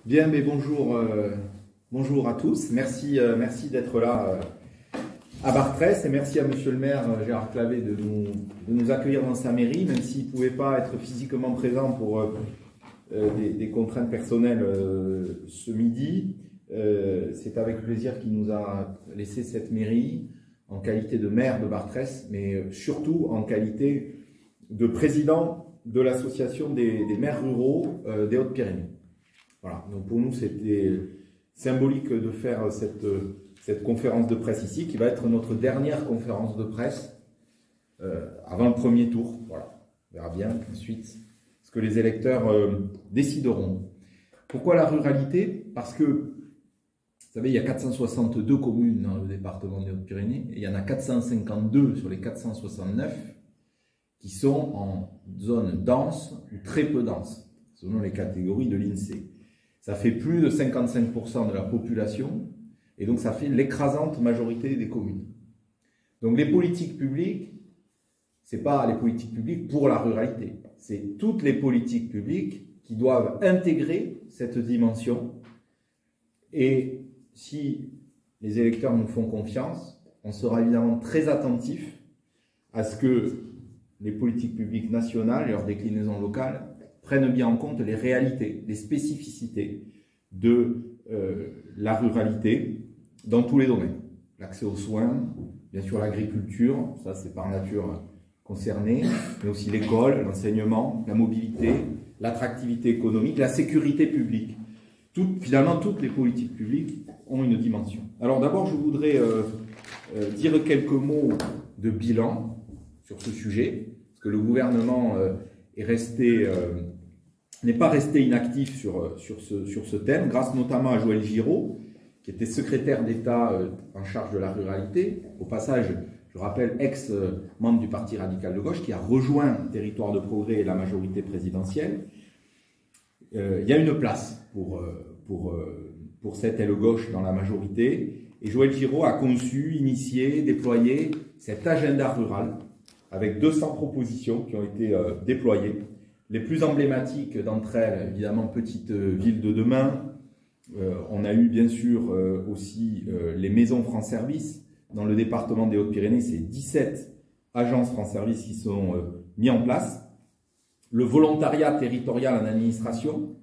Bien, mais bonjour, bonjour à tous. Merci, merci d'être là à Bartrès et merci à Monsieur le maire Gérard Clavé de nous accueillir dans sa mairie, même s'il ne pouvait pas être physiquement présent pour des contraintes personnelles ce midi. C'est avec plaisir qu'il nous a laissé cette mairie en qualité de maire de Bartrès, mais surtout en qualité de président de l'association des maires ruraux des Hautes-Pyrénées. Voilà, donc pour nous c'était symbolique de faire cette conférence de presse ici, qui va être notre dernière conférence de presse avant le premier tour. Voilà, on verra bien ensuite ce que les électeurs décideront. Pourquoi la ruralité? Parce que, vous savez, il y a 462 communes dans le département des Hautes-Pyrénées, et il y en a 452 sur les 469 qui sont en zone dense ou très peu dense, selon les catégories de l'INSEE. Ça fait plus de 55% de la population, et donc ça fait l'écrasante majorité des communes. Donc les politiques publiques, ce n'est pas les politiques publiques pour la ruralité, c'est toutes les politiques publiques qui doivent intégrer cette dimension. Et si les électeurs nous font confiance, on sera évidemment très attentif à ce que les politiques publiques nationales et leurs déclinaisons locales prennent bien en compte les réalités, les spécificités de la ruralité dans tous les domaines. L'accès aux soins, bien sûr l'agriculture, ça c'est par nature concerné, mais aussi l'école, l'enseignement, la mobilité, l'attractivité économique, la sécurité publique. Finalement, toutes les politiques publiques ont une dimension. Alors d'abord, je voudrais dire quelques mots de bilan sur ce sujet, parce que le gouvernement n'est pas resté inactif sur ce thème, grâce notamment à Joël Giraud, qui était secrétaire d'État en charge de la ruralité. Au passage, je rappelle, ex-membre du Parti radical de gauche, qui a rejoint Territoire de progrès et la majorité présidentielle. Il y a une place pour cette aile gauche dans la majorité. Et Joël Giraud a conçu, initié, déployé cet agenda rural avec 200 propositions qui ont été déployées. Les plus emblématiques d'entre elles, évidemment, Petite Ville de demain. On a eu bien sûr aussi les maisons France Service. Dans le département des Hautes-Pyrénées, c'est 17 agences France Service qui sont mises en place. Le volontariat territorial en administration,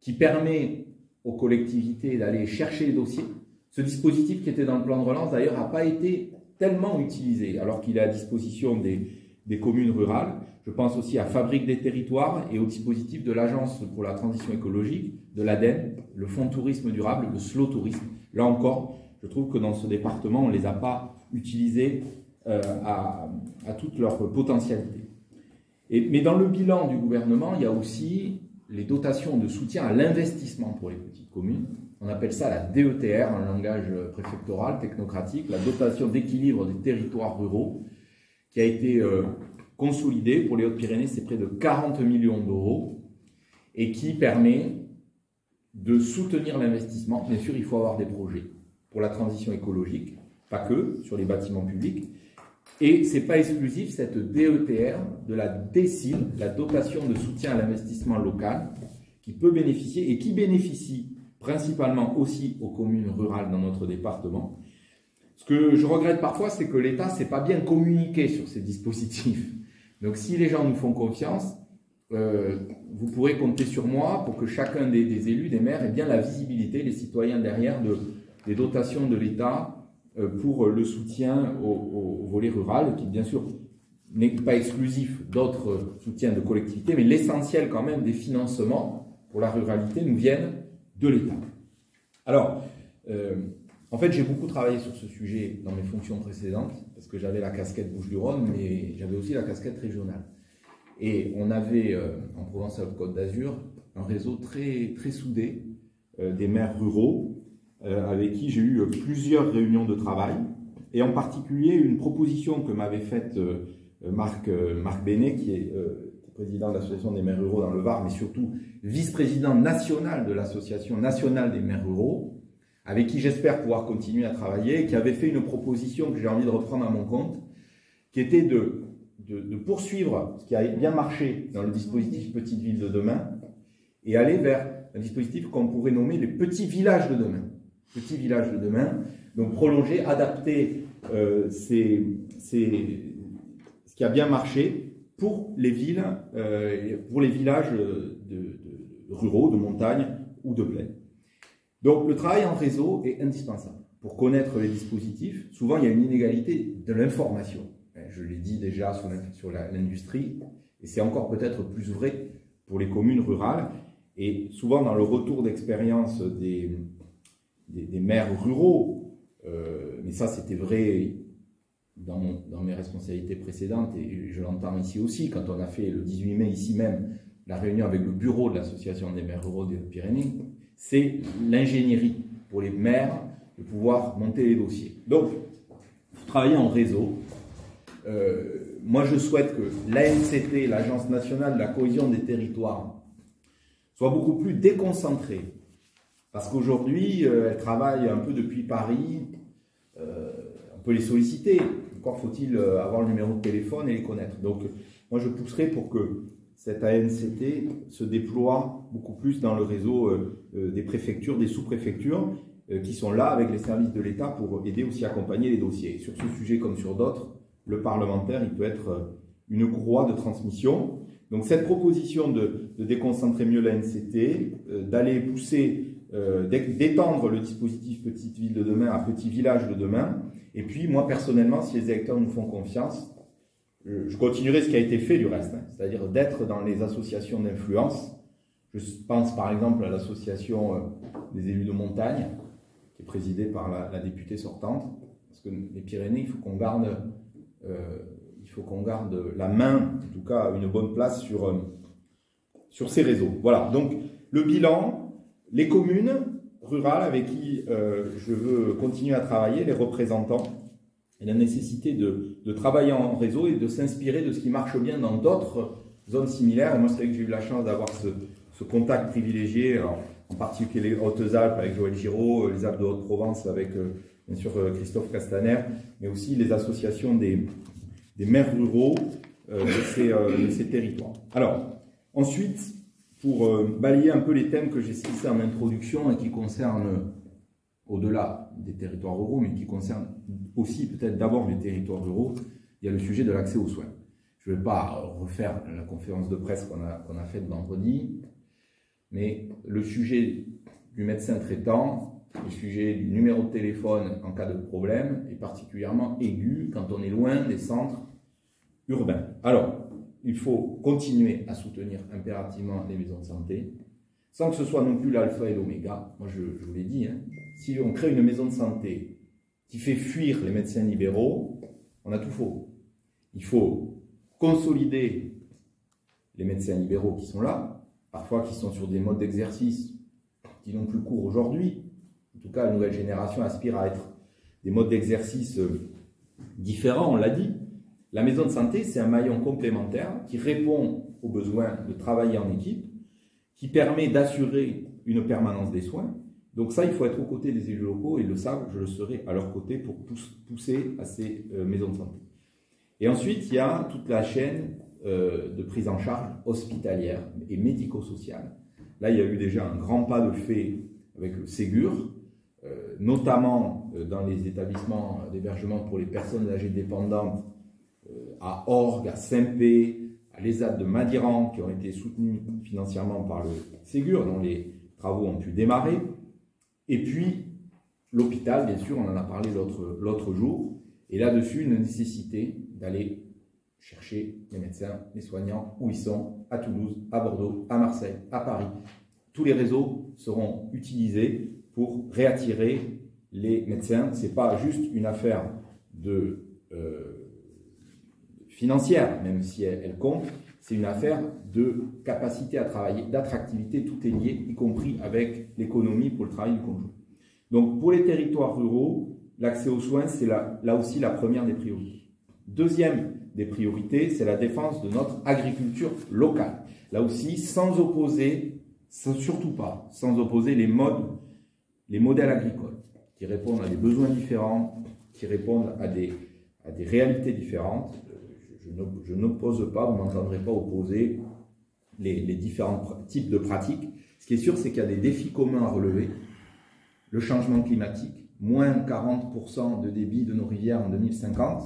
qui permet aux collectivités d'aller chercher les dossiers. Ce dispositif qui était dans le plan de relance, d'ailleurs, n'a pas été tellement utilisé, alors qu'il est à disposition des communes rurales. Je pense aussi à Fabrique des territoires et au dispositif de l'Agence pour la transition écologique, de l'ADEME, le Fonds tourisme durable, le slow tourisme. Là encore, je trouve que dans ce département, on ne les a pas utilisés à toute leur potentialité. Mais dans le bilan du gouvernement, il y a aussi les dotations de soutien à l'investissement pour les petites communes. On appelle ça la DETR, en langage préfectoral, technocratique, la dotation d'équilibre des territoires ruraux, qui a été consolidée pour les Hautes-Pyrénées, c'est près de 40 millions d'euros, et qui permet de soutenir l'investissement. Bien sûr, il faut avoir des projets pour la transition écologique, pas que sur les bâtiments publics. Et ce n'est pas exclusif, cette DETR, de la DSIL, la dotation de soutien à l'investissement local, qui peut bénéficier et qui bénéficie principalement aussi aux communes rurales dans notre département. Ce que je regrette parfois, c'est que l'État ne s'est pas bien communiqué sur ces dispositifs. Donc si les gens nous font confiance, vous pourrez compter sur moi pour que chacun des élus, des maires, ait bien la visibilité, les citoyens derrière, des dotations de l'État pour le soutien au volet rural, qui bien sûr n'est pas exclusif d'autres soutiens de collectivités, mais l'essentiel quand même des financements pour la ruralité nous viennent de l'État. Alors, en fait, j'ai beaucoup travaillé sur ce sujet dans mes fonctions précédentes, parce que j'avais la casquette Bouches-du-Rhône, mais j'avais aussi la casquette régionale. Et on avait, en Provence-Alpes-Côte d'Azur, un réseau très, très soudé des maires ruraux, avec qui j'ai eu plusieurs réunions de travail, et en particulier une proposition que m'avait faite Marc Bénet, qui est président de l'Association des maires ruraux dans le Var, mais surtout vice-président national de l'Association nationale des maires ruraux, avec qui j'espère pouvoir continuer à travailler, et qui avait fait une proposition que j'ai envie de reprendre à mon compte, qui était de poursuivre ce qui a bien marché dans le dispositif Petite Ville de demain, et aller vers un dispositif qu'on pourrait nommer les petits villages de demain. Petits villages de demain, donc prolonger, adapter ce qui a bien marché pour les villes, pour les villages ruraux, de montagne ou de plaine. Donc le travail en réseau est indispensable. Pour connaître les dispositifs, souvent il y a une inégalité de l'information. Je l'ai dit déjà sur l'industrie, et c'est encore peut-être plus vrai pour les communes rurales. Et souvent dans le retour d'expérience des maires ruraux, mais ça c'était vrai dans mes responsabilités précédentes, et je l'entends ici aussi, quand on a fait le 18 mai ici même, la réunion avec le bureau de l'Association des maires ruraux des Pyrénées, c'est l'ingénierie pour les maires de pouvoir monter les dossiers. Donc, travailler en réseau. Moi, je souhaite que l'ANCT, l'Agence nationale de la cohésion des territoires, soit beaucoup plus déconcentrée. Parce qu'aujourd'hui, elle travaille un peu depuis Paris, on peut les solliciter. Encore faut-il avoir le numéro de téléphone et les connaître. Donc, moi, je pousserai pour que cette ANCT se déploie beaucoup plus dans le réseau des préfectures, des sous-préfectures, qui sont là avec les services de l'État pour aider aussi à accompagner les dossiers. Sur ce sujet comme sur d'autres, le parlementaire, il peut être une courroie de transmission. Donc cette proposition de déconcentrer mieux l'ANCT, d'aller pousser, d'étendre le dispositif Petite Ville de demain à Petit Village de demain, et puis moi personnellement, si les électeurs nous font confiance, je continuerai ce qui a été fait du reste, hein, c'est-à-dire d'être dans les associations d'influence. Je pense par exemple à l'association des élus de montagne, qui est présidée par la députée sortante, parce que les Pyrénées, il faut qu'on garde la main, en tout cas une bonne place sur ces réseaux. Voilà, donc le bilan, les communes rurales avec qui je veux continuer à travailler, les représentants, et la nécessité de travailler en réseau et de s'inspirer de ce qui marche bien dans d'autres zones similaires. Et moi, c'est vrai que j'ai eu la chance d'avoir ce contact privilégié, en particulier les Hautes-Alpes avec Joël Giraud, les Alpes de Haute-Provence avec, bien sûr, Christophe Castaner, mais aussi les associations des maires ruraux de ces territoires. Alors, ensuite, pour balayer un peu les thèmes que j'ai cités en introduction et qui concernent, au-delà des territoires ruraux, mais qui concernent aussi peut-être d'abord les territoires ruraux, il y a le sujet de l'accès aux soins. Je ne vais pas refaire la conférence de presse qu'on a faite vendredi, mais le sujet du médecin traitant, le sujet du numéro de téléphone en cas de problème est particulièrement aigu quand on est loin des centres urbains. Alors, il faut continuer à soutenir impérativement les maisons de santé, sans que ce soit non plus l'alpha et l'oméga. Moi, je vous l'ai dit, hein, si on crée une maison de santé qui fait fuir les médecins libéraux, on a tout faux. Il faut consolider les médecins libéraux qui sont là, parfois qui sont sur des modes d'exercice qui n'ont plus cours aujourd'hui. En tout cas, la nouvelle génération aspire à être des modes d'exercice différents, on l'a dit. La maison de santé, c'est un maillon complémentaire qui répond aux besoins de travailler en équipe, qui permet d'assurer une permanence des soins. Donc ça, il faut être aux côtés des élus locaux, et ils le savent, je le serai à leur côté pour pousser à ces maisons de santé. Et ensuite, il y a toute la chaîne de prise en charge hospitalière et médico-sociale. Là, il y a eu déjà un grand pas de fait avec le Ségur, notamment dans les établissements d'hébergement pour les personnes âgées dépendantes à Orgues, à Saint-Pé, à l'ESAT de Madiran, qui ont été soutenus financièrement par le Ségur, dont les travaux ont pu démarrer. Et puis, l'hôpital, bien sûr, on en a parlé l'autre jour, et là-dessus, une nécessité d'aller chercher les médecins, les soignants, où ils sont, à Toulouse, à Bordeaux, à Marseille, à Paris. Tous les réseaux seront utilisés pour réattirer les médecins. Ce n'est pas juste une affaire financière, même si elle compte, c'est une affaire de capacité à travailler, d'attractivité, tout est lié, y compris avec l'économie pour le travail du conjoint. Donc pour les territoires ruraux, l'accès aux soins, c'est là aussi la première des priorités. Deuxième des priorités, c'est la défense de notre agriculture locale. Là aussi, sans opposer, surtout pas, sans opposer les modèles agricoles qui répondent à des besoins différents, qui répondent à des réalités différentes. Je n'oppose pas, vous ne m'entendrez pas opposer les différents types de pratiques. Ce qui est sûr, c'est qu'il y a des défis communs à relever. Le changement climatique, moins 40% de débit de nos rivières en 2050,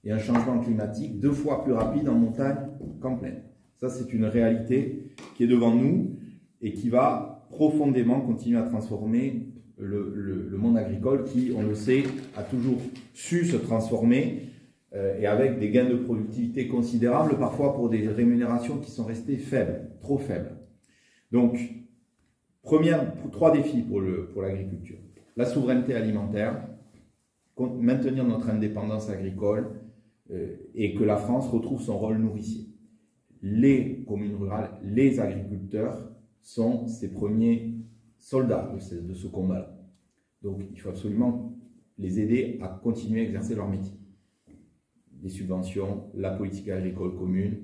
et un changement climatique 2 fois plus rapide en montagne qu'en plaine. Ça, c'est une réalité qui est devant nous et qui va profondément continuer à transformer le monde agricole qui, on le sait, a toujours su se transformer et avec des gains de productivité considérables, parfois pour des rémunérations qui sont restées faibles, trop faibles. Donc, 3 défis pour l'agriculture. La souveraineté alimentaire, maintenir notre indépendance agricole et que la France retrouve son rôle nourricier. Les communes rurales, les agriculteurs sont ses premiers soldats de ce combat-là. Donc, il faut absolument les aider à continuer à exercer leur métier. Les subventions, la politique agricole commune,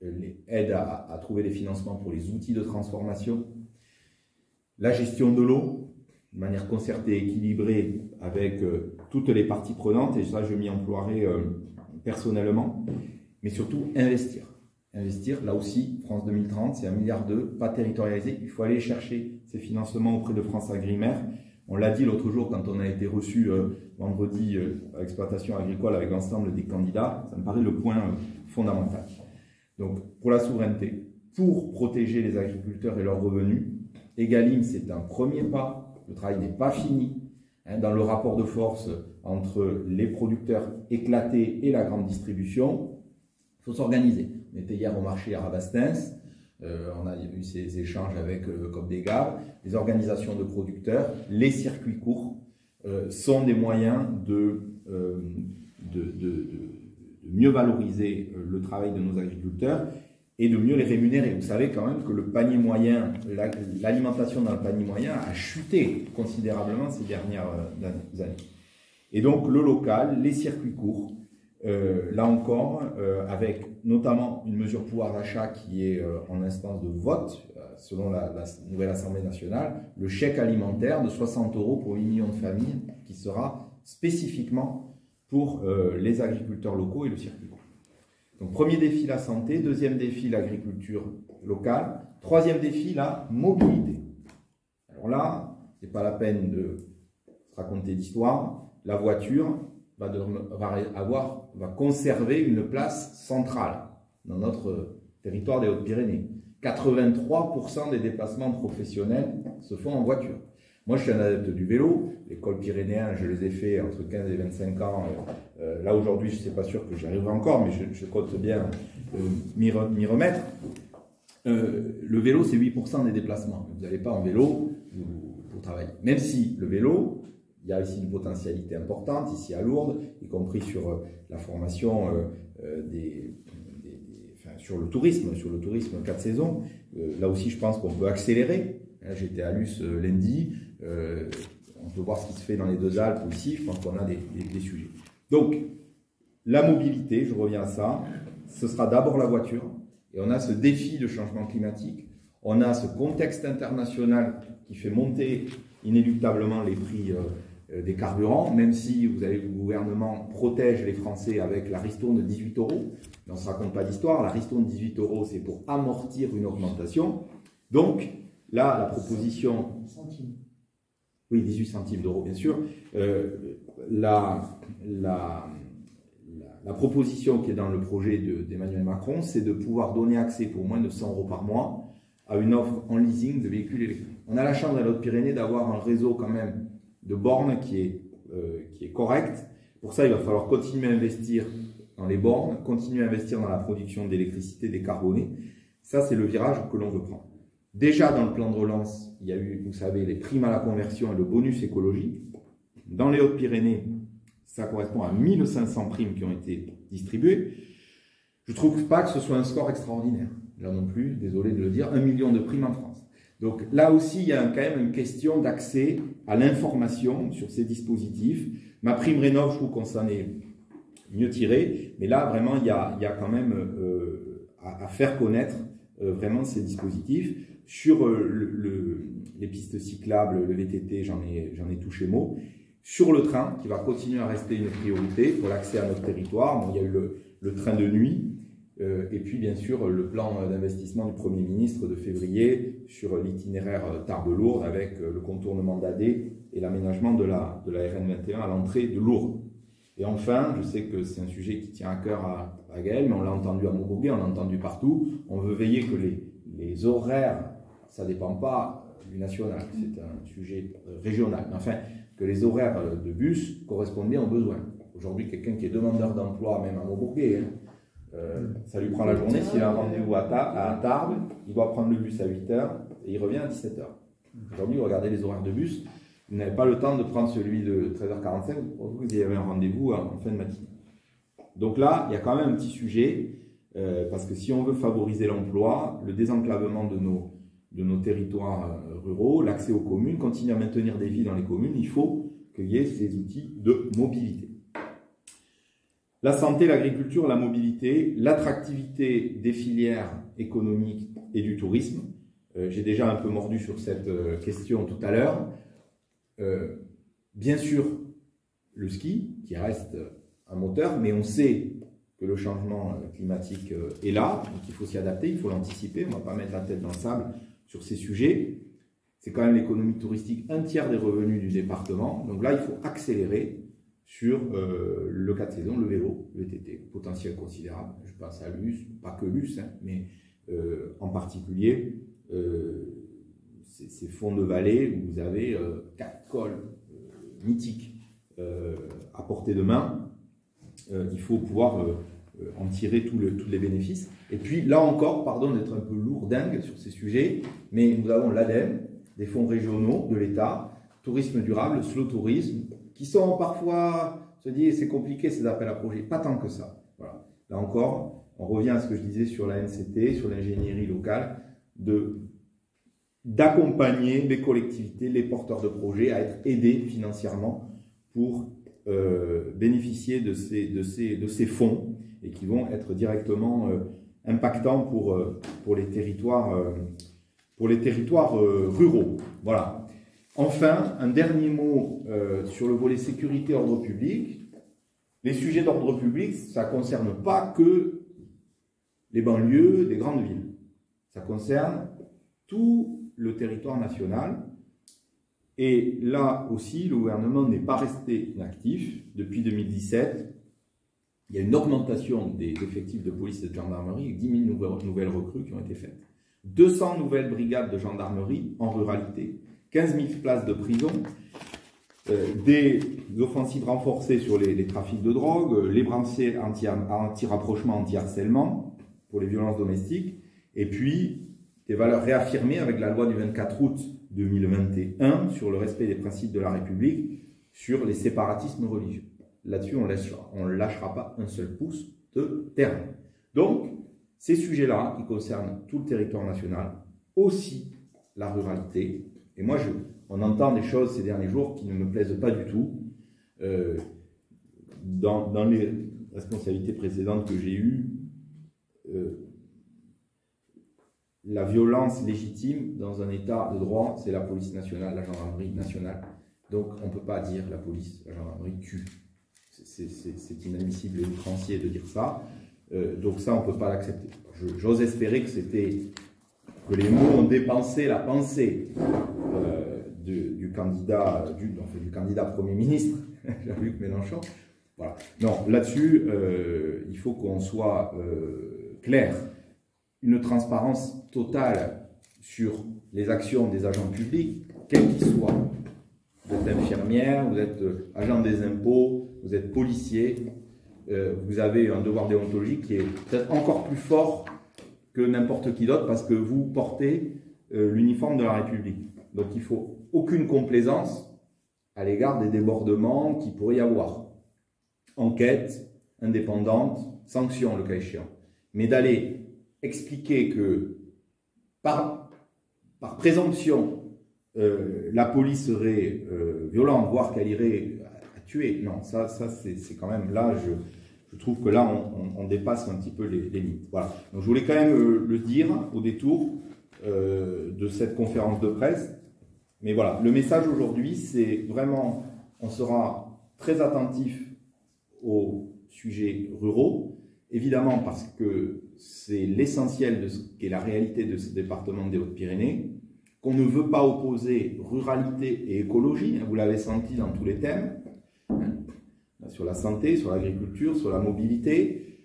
les aides à trouver des financements pour les outils de transformation, la gestion de l'eau, de manière concertée et équilibrée avec toutes les parties prenantes, et ça je m'y emploierai personnellement, mais surtout investir. Investir, là aussi, France 2030, c'est 1,2 milliard, pas territorialisé. Il faut aller chercher ces financements auprès de France Agrimer. On l'a dit l'autre jour quand on a été reçu vendredi à l'exploitation agricole avec l'ensemble des candidats, ça me paraît le point fondamental. Donc, pour la souveraineté, pour protéger les agriculteurs et leurs revenus, Egalim, c'est un premier pas. Le travail n'est pas fini. Dans le rapport de force entre les producteurs éclatés et la grande distribution, il faut s'organiser. On était hier au marché à Rabastens, on a eu ces échanges avec Coop des Gaves, les organisations de producteurs, les circuits courts sont des moyens de mieux valoriser le travail de nos agriculteurs et de mieux les rémunérer. Vous savez quand même que le panier moyen, l'alimentation dans le panier moyen a chuté considérablement ces dernières années. Et donc le local, les circuits courts, là encore, avec notamment une mesure pouvoir d'achat qui est en instance de vote, selon la nouvelle Assemblée nationale, le chèque alimentaire de 60 € pour 8 millions de familles, qui sera spécifiquement pour les agriculteurs locaux et le circuit court. Donc, premier défi, la santé. Deuxième défi, l'agriculture locale. Troisième défi, la mobilité. Alors là, ce n'est pas la peine de se raconter d'histoire. La voiture va conserver une place centrale dans notre territoire des Hautes-Pyrénées. 83% des déplacements professionnels se font en voiture. Moi, je suis un adepte du vélo. Les cols pyrénéens, je les ai faits entre 15 et 25 ans. Là, aujourd'hui, je ne suis pas sûr que j'y arriverai encore, mais je compte bien m'y remettre. Le vélo, c'est 8% des déplacements. Vous n'allez pas en vélo pour travailler. Même si le vélo, il y a ici une potentialité importante, ici à Lourdes, y compris sur la formation sur le tourisme 4 saisons. Là aussi, je pense qu'on peut accélérer. J'étais à Luce lundi. On peut voir ce qui se fait dans les deux Alpes aussi. Je pense qu'on a des sujets. Donc, la mobilité, je reviens à ça, ce sera d'abord la voiture. Et on a ce défi de changement climatique. On a ce contexte international qui fait monter inéluctablement les prix des carburants, même si vous avez le gouvernement protège les Français avec la ristourne de 18 €. On ne se raconte pas d'histoire. La ristourne de 18 €, c'est pour amortir une augmentation. Donc, là, la proposition... Oui, 18 centimes d'euros, bien sûr. La proposition qui est dans le projet d'Emmanuel Macron, c'est de pouvoir donner accès pour moins de 100 € par mois à une offre en leasing de véhicules électriques. On a la chance dans les Hautes-Pyrénées d'avoir un réseau quand même de bornes qui est correct. Pour ça, il va falloir continuer à investir dans les bornes, continuer à investir dans la production d'électricité décarbonée. Ça, c'est le virage que l'on veut prendre. Déjà, dans le plan de relance, il y a eu, vous savez, les primes à la conversion et le bonus écologique. Dans les Hautes-Pyrénées, ça correspond à 1500 primes qui ont été distribuées. Je ne trouve pas que ce soit un score extraordinaire. Là non plus, désolé de le dire, 1 million de primes en France. Donc là aussi, il y a quand même une question d'accès à l'information sur ces dispositifs. Ma prime rénov', je trouve qu'on s'en est mieux tiré. Mais là, vraiment, il y a quand même à faire connaître vraiment ces dispositifs. Sur les pistes cyclables, le VTT, j'en ai touché mot. Sur le train, qui va continuer à rester une priorité pour l'accès à notre territoire. Bon, il y a eu le train de nuit. Et puis, bien sûr, le plan d'investissement du Premier ministre de février sur l'itinéraire Tarbes-Lourdes avec le contournement d'AD et l'aménagement de la RN21 à l'entrée de Lourdes. Et enfin, je sais que c'est un sujet qui tient à cœur à Gaël, mais on l'a entendu à Maubourguet, on l'a entendu partout, on veut veiller que les horaires, ça ne dépend pas du national, c'est un sujet régional, mais enfin, que les horaires de bus correspondent bien aux besoins. Aujourd'hui, quelqu'un qui est demandeur d'emploi, même à Maubourguet, ça lui prend la journée, s'il a un rendez-vous à Tarbes, il doit prendre le bus à 8h et il revient à 17h. Aujourd'hui, vous regardez les horaires de bus, vous n'avez pas le temps de prendre celui de 13h45, vous avez un rendez-vous en fin de matinée. Donc là, il y a quand même un petit sujet, parce que si on veut favoriser l'emploi, le désenclavement de nos territoires ruraux, l'accès aux communes, continuer à maintenir des vies dans les communes, il faut qu'il y ait ces outils de mobilité. La santé, l'agriculture, la mobilité, l'attractivité des filières économiques et du tourisme. J'ai déjà un peu mordu sur cette question tout à l'heure. Bien sûr, le ski, qui reste un moteur, mais on sait que le changement climatique est là, donc il faut s'y adapter, il faut l'anticiper, on ne va pas mettre la tête dans le sable sur ces sujets. C'est quand même l'économie touristique, un tiers des revenus du département, donc là il faut accélérer sur le 4 saisons, le vélo, le VTT, potentiel considérable. Je pense à Luce, pas que Luce, hein, mais en particulier ces fonds de vallée où vous avez 4 cols mythiques à portée de main. Il faut pouvoir en tirer tous les bénéfices. Et puis là encore, pardon d'être un peu lourdingue sur ces sujets, mais nous avons l'ADEME, des fonds régionaux de l'État, tourisme durable, slow tourisme, qui sont parfois, se dit c'est compliqué ces appels à projets, pas tant que ça. Voilà. Là encore, on revient à ce que je disais sur la NCT, sur l'ingénierie locale, d'accompagner les collectivités, les porteurs de projets à être aidés financièrement pour bénéficier de ces fonds et qui vont être directement impactants pour les territoires ruraux. Voilà. Enfin, un dernier mot sur le volet sécurité, ordre public. Les sujets d'ordre public, ça ne concerne pas que les banlieues des grandes villes. Ça concerne tout le territoire national. Et là aussi, le gouvernement n'est pas resté inactif. Depuis 2017, il y a une augmentation des effectifs de police et de gendarmerie avec 10 000 nouvelles recrues qui ont été faites. 200 nouvelles brigades de gendarmerie en ruralité. 15 000 places de prison, des offensives renforcées sur les trafics de drogue, les branciers anti-rapprochement, anti-harcèlement pour les violences domestiques, et puis des valeurs réaffirmées avec la loi du 24 août 2021 sur le respect des principes de la République, sur les séparatismes religieux. Là-dessus, on ne lâchera pas un seul pouce de terrain. Donc, ces sujets-là, qui concernent tout le territoire national, aussi la ruralité. Et moi, on entend des choses ces derniers jours qui ne me plaisent pas du tout. Dans les responsabilités précédentes que j'ai eues, la violence légitime dans un état de droit, c'est la police nationale, la gendarmerie nationale. Donc, on ne peut pas dire la police, la gendarmerie tue. C'est inadmissible et outrancier de dire ça. Donc ça, on ne peut pas l'accepter. J'ose espérer que les mots ont dépensé la pensée du candidat Premier ministre, Jean-Luc Mélenchon. Voilà. Non, là-dessus, il faut qu'on soit clair. Une transparence totale sur les actions des agents publics, quels qu'ils soient. Vous êtes infirmière, vous êtes agent des impôts, vous êtes policier, vous avez un devoir déontologique qui est peut-être encore plus fort que n'importe qui d'autre parce que vous portez l'uniforme de la République. Donc il ne faut aucune complaisance à l'égard des débordements qu'il pourrait y avoir. Enquête indépendante, sanction le cas échéant. Mais d'aller expliquer que par présomption, la police serait violente, voire qu'elle irait à tuer. Non, ça c'est quand même là, je trouve que là, on dépasse un petit peu les limites. Voilà. Donc je voulais quand même le dire au détour de cette conférence de presse. Mais voilà, le message aujourd'hui, c'est vraiment, on sera très attentif aux sujets ruraux, évidemment parce que c'est l'essentiel de ce qu'est la réalité de ce département des Hautes-Pyrénées. qu'on ne veut pas opposer ruralité et écologie, vous l'avez senti dans tous les thèmes, sur la santé, sur l'agriculture, sur la mobilité.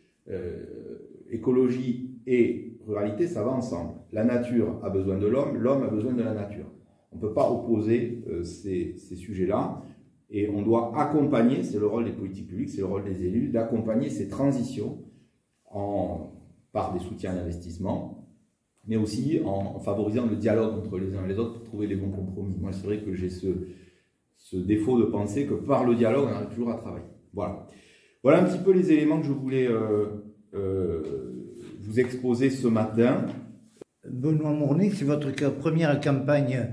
Écologie et ruralité, ça va ensemble. La nature a besoin de l'homme, l'homme a besoin de la nature. On ne peut pas opposer ces sujets-là, et on doit accompagner, c'est le rôle des politiques publiques, c'est le rôle des élus, d'accompagner ces transitions par des soutiens d'investissement, mais aussi en favorisant le dialogue entre les uns et les autres pour trouver les bons compromis. Moi, c'est vrai que j'ai ce défaut de penser que par le dialogue, on arrive toujours à travailler. Voilà. Voilà un petit peu les éléments que je voulais vous exposer ce matin. Benoît Mornay, c'est votre première campagne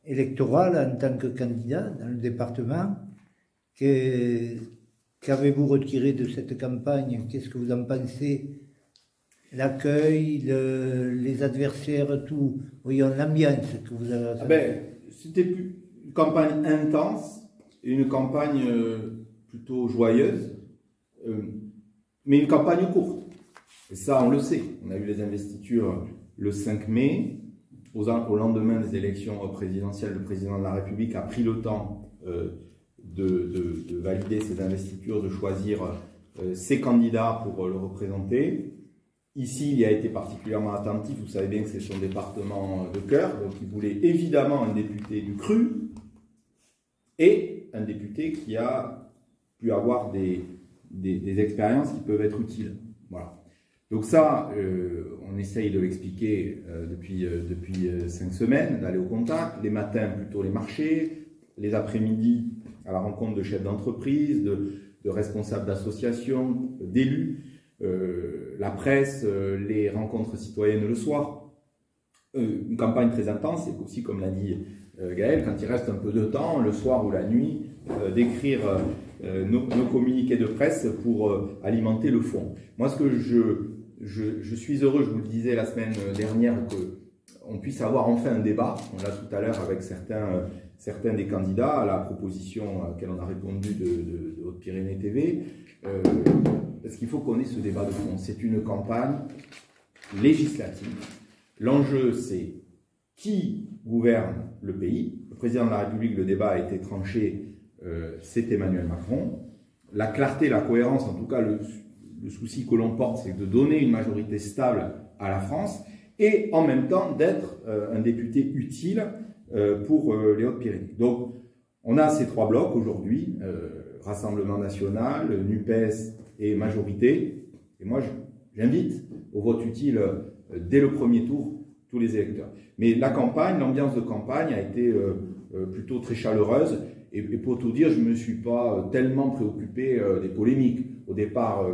électorale en tant que candidat dans le département. Qu'avez-vous retiré de cette campagne? Qu'est-ce que vous en pensez? L'accueil, les adversaires, tout. Voyons l'ambiance que vous avez. C'était une campagne intense et une campagne plutôt joyeuse, mais une campagne courte. Et ça, on le sait. On a eu les investitures le 5 mai. Au lendemain des élections présidentielles, le président de la République a pris le temps de valider ses investitures, de choisir ses candidats pour le représenter. Ici, il a été particulièrement attentif. Vous savez bien que c'est son département de cœur. Donc, il voulait évidemment un député du CRU et un député qui a pu avoir des expériences qui peuvent être utiles. Voilà. Donc ça, on essaye de l'expliquer depuis 5 semaines, d'aller au contact, les matins plutôt les marchés, les après-midi à la rencontre de chefs d'entreprise, de responsables d'associations, d'élus, la presse, les rencontres citoyennes le soir. Une campagne très intense, et aussi, comme l'a dit Gaël, quand il reste un peu de temps, le soir ou la nuit, d'écrire nos communiqués de presse pour alimenter le fond. Moi, ce que je suis heureux, je vous le disais la semaine dernière, qu'on puisse avoir enfin un débat. On l'a tout à l'heure avec certains des candidats à la proposition à laquelle on a répondu de Haute-Pyrénées TV. Parce qu'il faut qu'on ait ce débat de fond. C'est une campagne législative. L'enjeu, c'est qui gouverne le pays. Le président de la République, le débat a été tranché, c'est Emmanuel Macron. La clarté, la cohérence, en tout cas, le souci que l'on porte, c'est de donner une majorité stable à la France et en même temps d'être un député utile pour les Hautes-Pyrénées. Donc, on a ces 3 blocs aujourd'hui, Rassemblement national, NUPES et majorité. Et moi, j'invite au vote utile dès le premier tour tous les électeurs. Mais la campagne, l'ambiance de campagne a été plutôt très chaleureuse. Et pour tout dire, je ne me suis pas tellement préoccupé des polémiques. Au départ,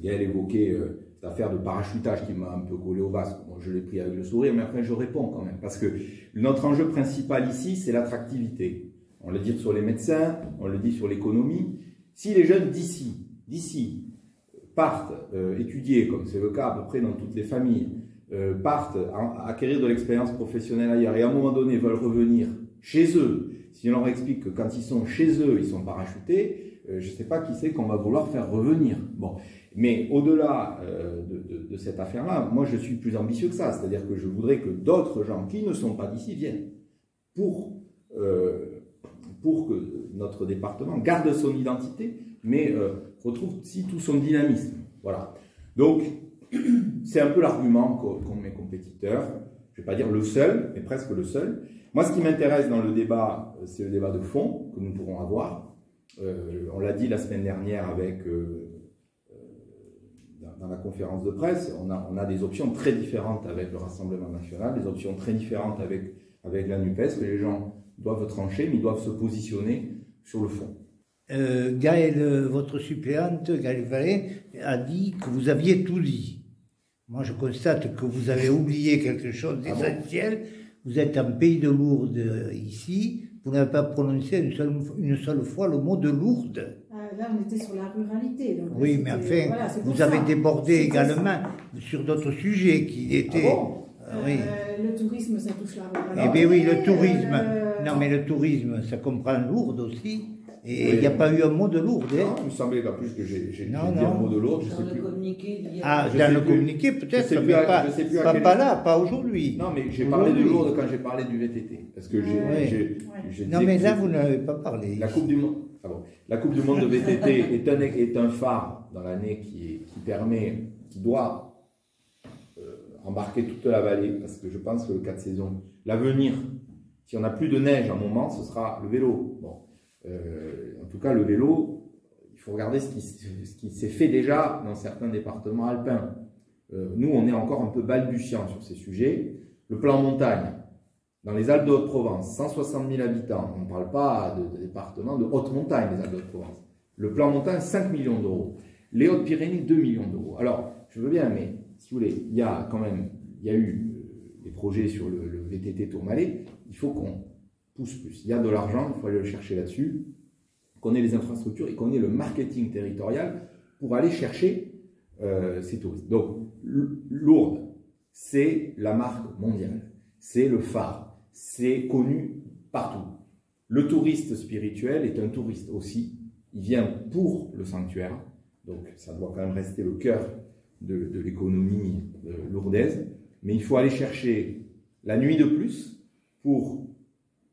Gaël évoquait cette affaire de parachutage qui m'a un peu collé au basque. Bon, je l'ai pris avec le sourire, mais enfin je réponds quand même. Parce que notre enjeu principal ici, c'est l'attractivité. On le dit sur les médecins, on le dit sur l'économie. Si les jeunes d'ici partent étudier, comme c'est le cas à peu près dans toutes les familles, partent acquérir de l'expérience professionnelle ailleurs et à un moment donné veulent revenir chez eux, si on leur explique que quand ils sont chez eux, ils sont parachutés, je ne sais pas qui c'est qu'on va vouloir faire revenir. Bon. Mais au-delà de cette affaire-là, moi je suis plus ambitieux que ça, c'est-à-dire que je voudrais que d'autres gens qui ne sont pas d'ici viennent pour que notre département garde son identité, mais retrouve aussi tout son dynamisme. Voilà. Donc, c'est un peu l'argument qu'ont mes compétiteurs. Je ne vais pas dire le seul, mais presque le seul. Moi, ce qui m'intéresse dans le débat, c'est le débat de fond que nous pourrons avoir. On l'a dit la semaine dernière dans la conférence de presse, on a des options très différentes avec le Rassemblement national, des options très différentes avec la NUPES, que les gens doivent trancher, mais ils doivent se positionner sur le fond. Gaël, votre suppléante, Gaël Vallée, a dit que vous aviez tout dit. Moi, je constate que vous avez oublié quelque chose d'essentiel. Vous êtes en Pays de Lourdes ici. Vous n'avez pas prononcé une seule fois le mot de Lourdes. Là, on était sur la ruralité. Donc oui, mais enfin, voilà, vous avez débordé également sur d'autres sujets qui étaient... Ah bon oui. Le tourisme, ça touche la ruralité. Eh bien oui, le tourisme. Non, mais le tourisme, ça comprend Lourdes aussi. Et il n'y a pas eu un mot de Lourdes. Non, il me semblait qu'en plus que j'ai dit Non. un mot de Lourdes, je Dans sais le plus. communiqué, il y a... Ah, Je dans sais le plus. communiqué Je peut-être, sais plus mais à- je sais plus à quel- pas là, pas aujourd'hui. Non, mais j'ai parlé de Aujourd'hui. Lourdes quand j'ai parlé du VTT. Parce que j'ai Non, dit mais que là, vous n'avez pas parlé. la Coupe du Monde, la Coupe du Monde de VTT est un phare dans l'année qui doit embarquer toute la vallée, parce que je pense que le 4 saisons, l'avenir, si on n'a plus de neige à un moment, ce sera le vélo. Bon, en tout cas, le vélo, il faut regarder ce qui s'est fait déjà dans certains départements alpins. Nous, on est encore un peu balbutiant sur ces sujets. Le plan montagne, dans les Alpes de Haute-Provence, 160 000 habitants, on ne parle pas de département de haute montagne, les Alpes de Haute-Provence. Le plan montagne, 5 millions d'euros. Les Hautes-Pyrénées, 2 millions d'euros. Alors, je veux bien, mais si vous voulez, il y a eu des projets sur le VTT Tourmalet, il faut qu'on pousse plus. Il y a de l'argent, il faut aller le chercher là-dessus, qu'on ait les infrastructures et qu'on ait le marketing territorial pour aller chercher ces touristes. Donc, Lourdes, c'est la marque mondiale, c'est le phare, c'est connu partout. Le touriste spirituel est un touriste aussi, il vient pour le sanctuaire, donc ça doit quand même rester le cœur de l'économie lourdaise, mais il faut aller chercher la nuit de plus pour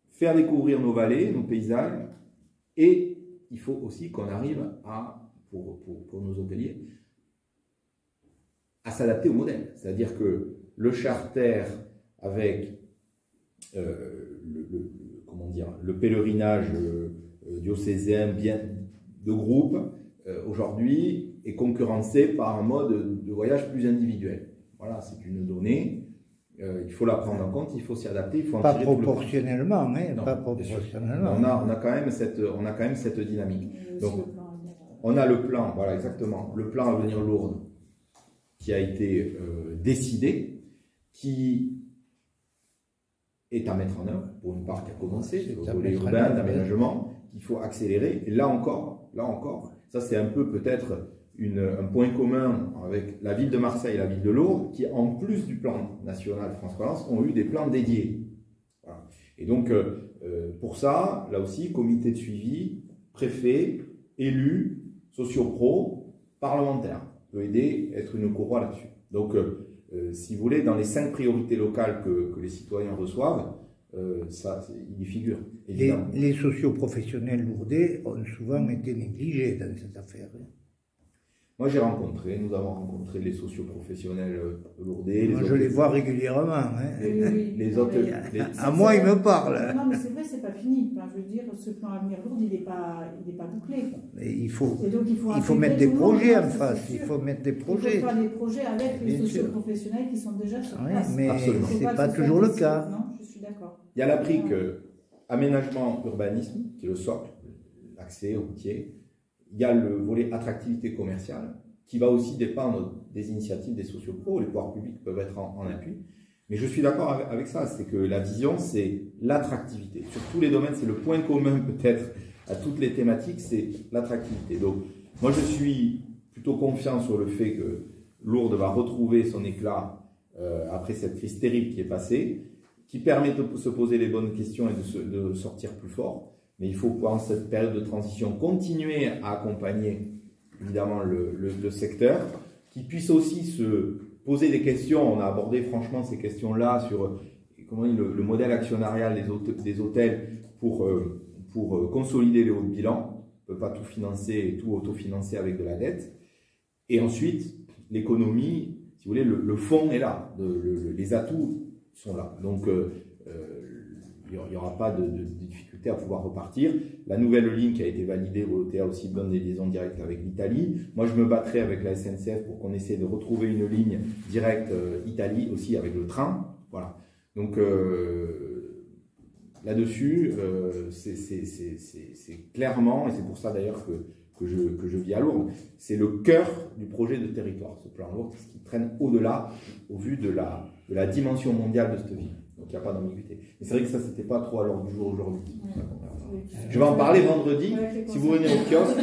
faire découvrir nos vallées, nos paysages, et il faut aussi qu'on arrive pour nos hôteliers, à s'adapter au modèle. C'est-à-dire que le charter avec le pèlerinage diocésain bien de groupe, aujourd'hui, est concurrencé par un mode de voyage plus individuel. Voilà, c'est une donnée. Il faut la prendre en compte, il faut s'y adapter, il faut en Pas tirer proportionnellement, hein, Non, pas bien sûr. proportionnellement. On a quand même cette dynamique. Donc, on a le plan, voilà exactement, le plan Avenir Lourdes qui a été décidé, qui est à mettre en œuvre pour une part qui a commencé, le volet urbain, d'aménagement, qu'il faut accélérer. Et là encore, ça c'est un peu peut-être un point commun avec la ville de Marseille et la ville de Lourdes, qui en plus du plan national France Relance, ont eu des plans dédiés. Voilà. Et donc, pour ça, là aussi, comité de suivi, préfet, élus, sociopro, parlementaires, peut aider, être une courroie là-dessus. Donc, si vous voulez, dans les 5 priorités locales que les citoyens reçoivent, il y figure. Les socioprofessionnels lourdais ont souvent été négligés dans cette affaire. Moi, nous avons rencontré les socioprofessionnels lourdais. Je les vois régulièrement. Hein. Les autres. À moi, ils me parlent. Non, mais c'est vrai, c'est pas fini. Enfin, je veux dire, ce plan Avenir Lourdes, il n'est pas bouclé. Mais il faut intégrer mettre des tout le monde, projets hein, en ça, face. c'est Il sûr. faut mettre des Il projets. faut faire des projets avec les Bien sûr. socioprofessionnels qui sont déjà sur Oui, place. mais Absolument. c'est Faut pas que ce toujours soit le ici. cas. Non, je suis d'accord. Il y a la brique aménagement urbanisme, qui est le socle, l'accès routier. Il y a le volet attractivité commerciale, qui va aussi dépendre des initiatives des sociopros. Les pouvoirs publics peuvent être en appui. Mais je suis d'accord avec ça, c'est que la vision, c'est l'attractivité. Sur tous les domaines, c'est le point commun peut-être à toutes les thématiques, c'est l'attractivité. Donc, moi, je suis plutôt confiant sur le fait que Lourdes va retrouver son éclat après cette crise terrible qui est passée, qui permet de se poser les bonnes questions et de sortir plus fort. Mais il faut, pendant cette période de transition, continuer à accompagner évidemment le secteur, qui puisse aussi se poser des questions. On a abordé franchement ces questions-là sur comment le modèle actionnarial des hôtels pour consolider les hauts de bilan. On ne peut pas tout financer et tout autofinancer avec de la dette. Et ensuite, l'économie, si vous voulez, le fonds est là, les atouts sont là. Donc, il n'y aura pas de difficulté à pouvoir repartir. La nouvelle ligne qui a été validée, Volotea aussi donne des liaisons directes avec l'Italie. Moi, je me battrai avec la SNCF pour qu'on essaie de retrouver une ligne directe Italie aussi avec le train. Voilà. Donc, là-dessus, c'est clairement, et c'est pour ça d'ailleurs que je vis à Lourdes, c'est le cœur du projet de territoire, ce plan Lourdes, qui traîne au-delà, au vu de la dimension mondiale de cette ville. Donc il n'y a pas d'ambiguïté. Mais c'est vrai que ça, c'était pas trop à l'ordre du jour aujourd'hui. Je vais en parler vendredi, si vous venez au kiosque.